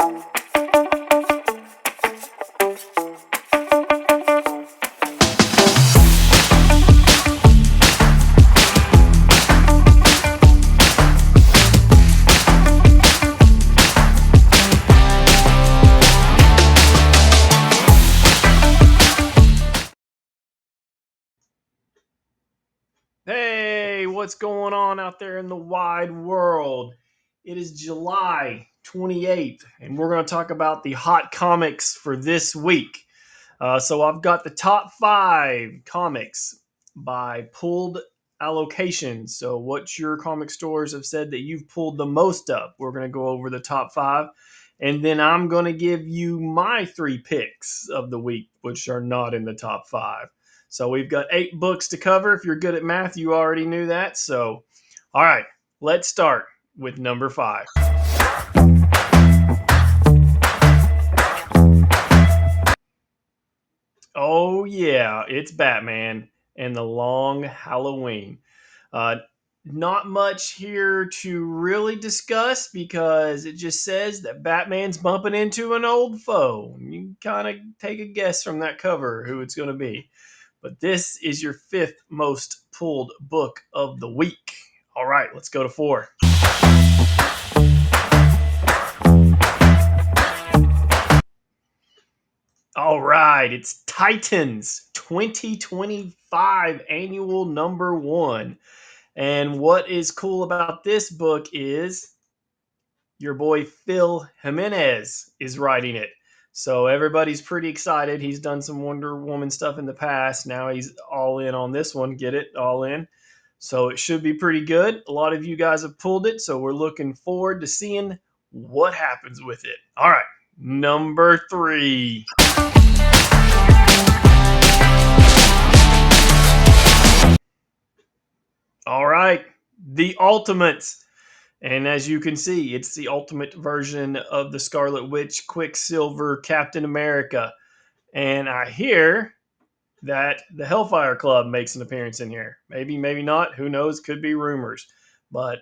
Hey, what's going on out there in the wide world? It is July 28th, and we're going to talk about the hot comics for this week. So I've got the top five comics by pulled allocation. So, what your comic stores have said that you've pulled the most of. We're going to go over the top five. And then I'm going to give you my three picks of the week, which are not in the top five. So we've got 8 books to cover. If you're good at math, you already knew that. So, all right, let's start with number five. Oh, yeah, it's Batman and the Long Halloween. Uh, Not much here to really discuss because it just says that Batman's bumping into an old foe. You kind of take a guess from that cover who it's going to be. But this is your fifth most pulled book of the week. All right, let's go to four. All right, it's Titans 2025 annual number one. And what is cool about this book is your boy Phil Jimenez is writing it. So everybody's pretty excited. He's done some Wonder Woman stuff in the past. Now he's all in on this one. Get it? All in. So it should be pretty good. A lot of you guys have pulled it. So we're looking forward to seeing what happens with it. All right. Number three. All right. The Ultimates. And as you can see, it's the ultimate version of the Scarlet Witch, Quicksilver, Captain America. And I hear that the Hellfire Club makes an appearance in here. Maybe, maybe not. Who knows? Could be rumors. But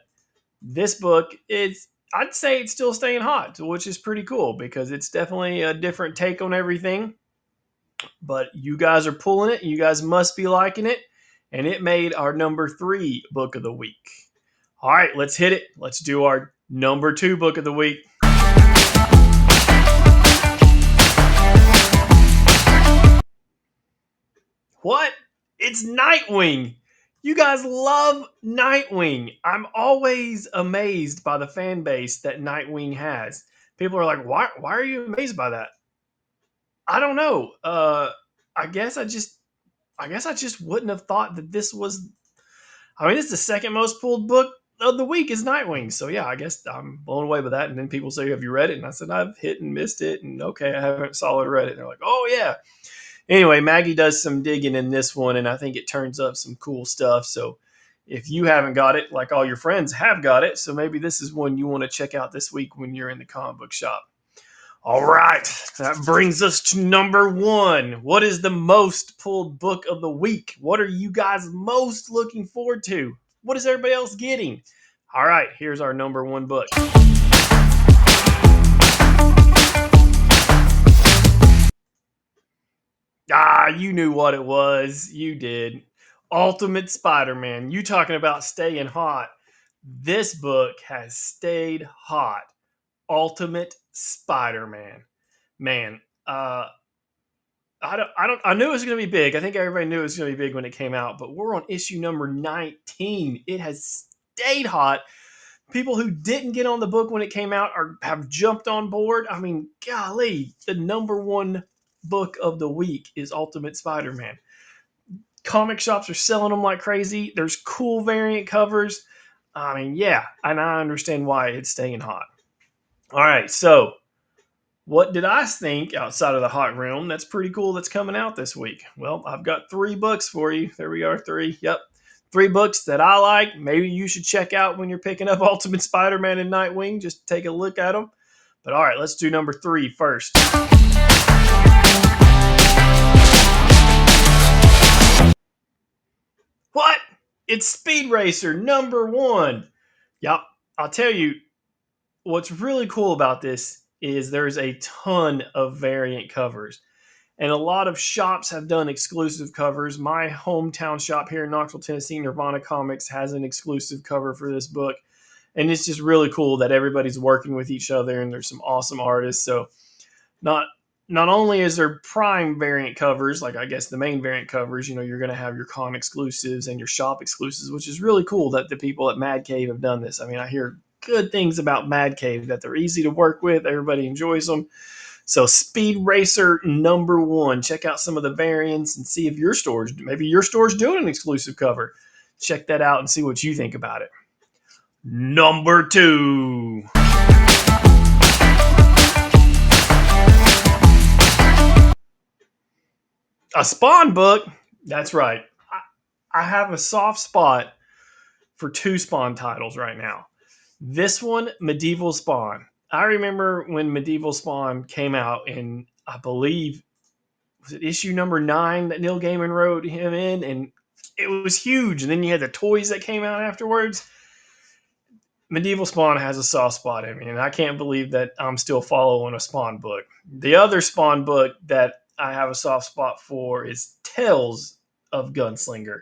this book is, I'd say it's still staying hot, which is pretty cool because it's definitely a different take on everything. But you guys are pulling it. You guys must be liking it. And it made our number 3 book of the week. All right, let's hit it. Let's do our number 2 book of the week. What? It's Nightwing. You guys love Nightwing. I'm always amazed by the fan base that Nightwing has. People are like, why are you amazed by that? I don't know. I guess I just wouldn't have thought that this was. I mean, it's the second most pulled book of the week is Nightwing. So yeah, I guess I'm blown away with that. And then people say, "Have you read it?" And I said, "I've hit and missed it." And okay, I haven't solid read it. And they're like, "Oh yeah." Anyway, Maggie does some digging in this one, and I think it turns up some cool stuff. So if you haven't got it, like all your friends have got it, so maybe this is one you want to check out this week when you're in the comic book shop. All right, that brings us to number 1. What is the most pulled book of the week? What are you guys most looking forward to? What is everybody else getting? All right, here's our number 1 book. Ah, you knew what it was. You did. Ultimate Spider Man. You talking about staying hot. This book has stayed hot. Ultimate Spider Man. Man, I knew it was going to be big. I think everybody knew it was going to be big when it came out, but we're on issue number 19. It has stayed hot. People who didn't get on the book when it came out have jumped on board. I mean, golly, the number 1 book of the week is Ultimate Spider-Man. Comic shops are selling them like crazy. There's cool variant covers. I mean, yeah, and I understand why it's staying hot. All right, so what did I think outside of the hot realm that's pretty cool that's coming out this week? Well, I've got 3 books for you. There we are, 3. Yep. 3 books that I like. Maybe you should check out when you're picking up Ultimate Spider-Man and Nightwing. Just take a look at them. But all right, let's do number 3 first. What? It's Speed Racer number 1. Yep. I'll tell you what's really cool about this is there's a ton of variant covers. And a lot of shops have done exclusive covers. My hometown shop here in Knoxville, Tennessee, Nirvana Comics, has an exclusive cover for this book. And it's just really cool that everybody's working with each other and there's some awesome artists. So not not only is there prime variant covers, like I guess the main variant covers, you're going to have your con exclusives and your shop exclusives, which is really cool that the people at Mad Cave have done this. I mean, I hear good things about Mad Cave, that they're easy to work with, everybody enjoys them. So Speed Racer #1. Check out some of the variants and see if maybe your store's doing an exclusive cover. Check that out and see what you think about it. #2. A Spawn book. That's right. I have a soft spot for two Spawn titles right now. This one, Medieval Spawn. I remember when Medieval Spawn came out, and I believe, was it issue #9 that Neil Gaiman wrote him in, and it was huge. And then you had the toys that came out afterwards. Medieval Spawn has a soft spot in me, and I can't believe that I'm still following a Spawn book. The other Spawn book that I have a soft spot for is Tales of Gunslinger,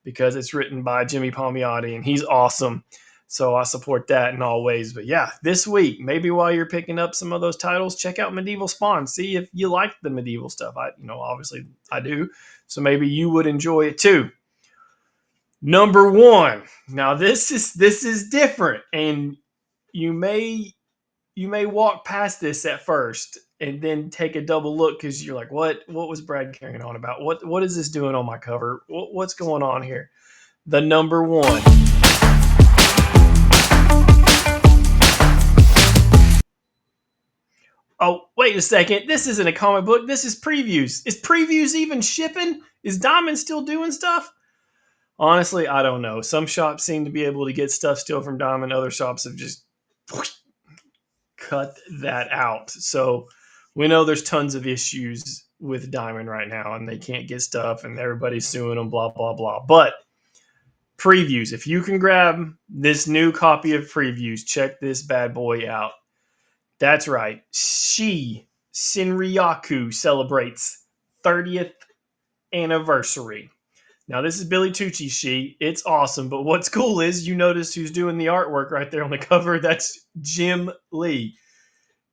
because it's written by Jimmy Palmiotti, and he's awesome. So I support that in all ways. But yeah, this week, maybe while you're picking up some of those titles, check out Medieval Spawn. See if you like the medieval stuff. Obviously I do. So maybe you would enjoy it too. #1. Now this is different, and you may you may walk past this at first and then take a double look because you're like, what was Brad carrying on about? What is this doing on my cover? What's going on here? The #1. Oh, wait a second. This isn't a comic book. This is previews. Is previews even shipping? Is Diamond still doing stuff? Honestly, I don't know. Some shops seem to be able to get stuff still from Diamond. Other shops have just cut that out. So we know there's tons of issues with Diamond right now, and they can't get stuff, and everybody's suing them, blah, blah, blah. But previews, if you can grab this new copy of previews, check this bad boy out. That's right. Shinryaku celebrates 30th anniversary. Now, this is Billy Tucci's She. It's awesome, but what's cool is you notice who's doing the artwork right there on the cover. That's Jim Lee.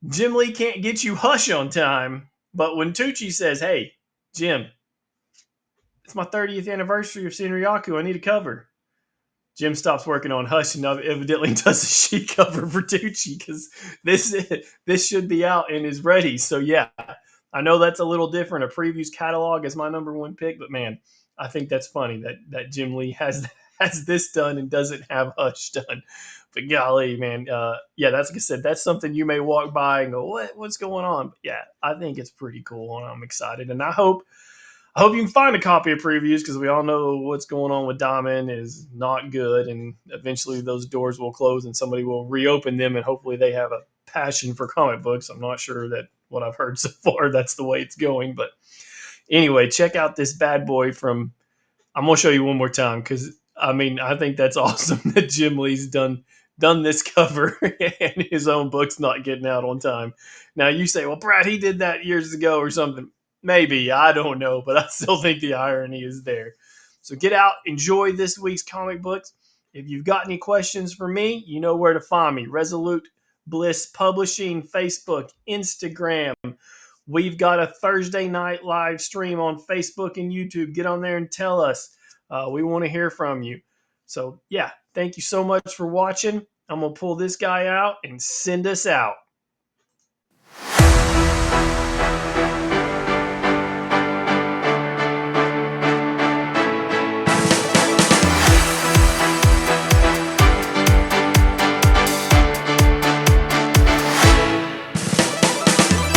Jim Lee can't get you Hush on time, but when Tucci says, "Hey, Jim, it's my 30th anniversary of Shinryaku. I need a cover," Jim stops working on Hush and evidently does a She cover for Tucci, because this should be out and is ready. So yeah, I know that's a little different. A previews catalog is my #1 pick, but man, I think that's funny that Jim Lee has this done and doesn't have Hush done. But golly, man, yeah, that's like I said. That's something you may walk by and go, what's going on? But yeah, I think it's pretty cool, and I'm excited, and I hope you can find a copy of previews, because we all know what's going on with Diamond is not good, and eventually those doors will close and somebody will reopen them, and hopefully they have a passion for comic books. I'm not sure that what I've heard so far that's the way it's going, but anyway, check out this bad boy from. I'm gonna show you one more time, because I mean I think that's awesome that Jim Lee's done this cover and his own book's not getting out on time. Now you say, well, Brad, he did that years ago or something. Maybe, I don't know, but I still think the irony is there. So get out, enjoy this week's comic books. If you've got any questions for me, you know where to find me. Resolute Bliss Publishing, Facebook, Instagram. We've got a Thursday night live stream on Facebook and YouTube. Get on there and tell us. We want to hear from you. So, yeah, thank you so much for watching. I'm going to pull this guy out and send us out.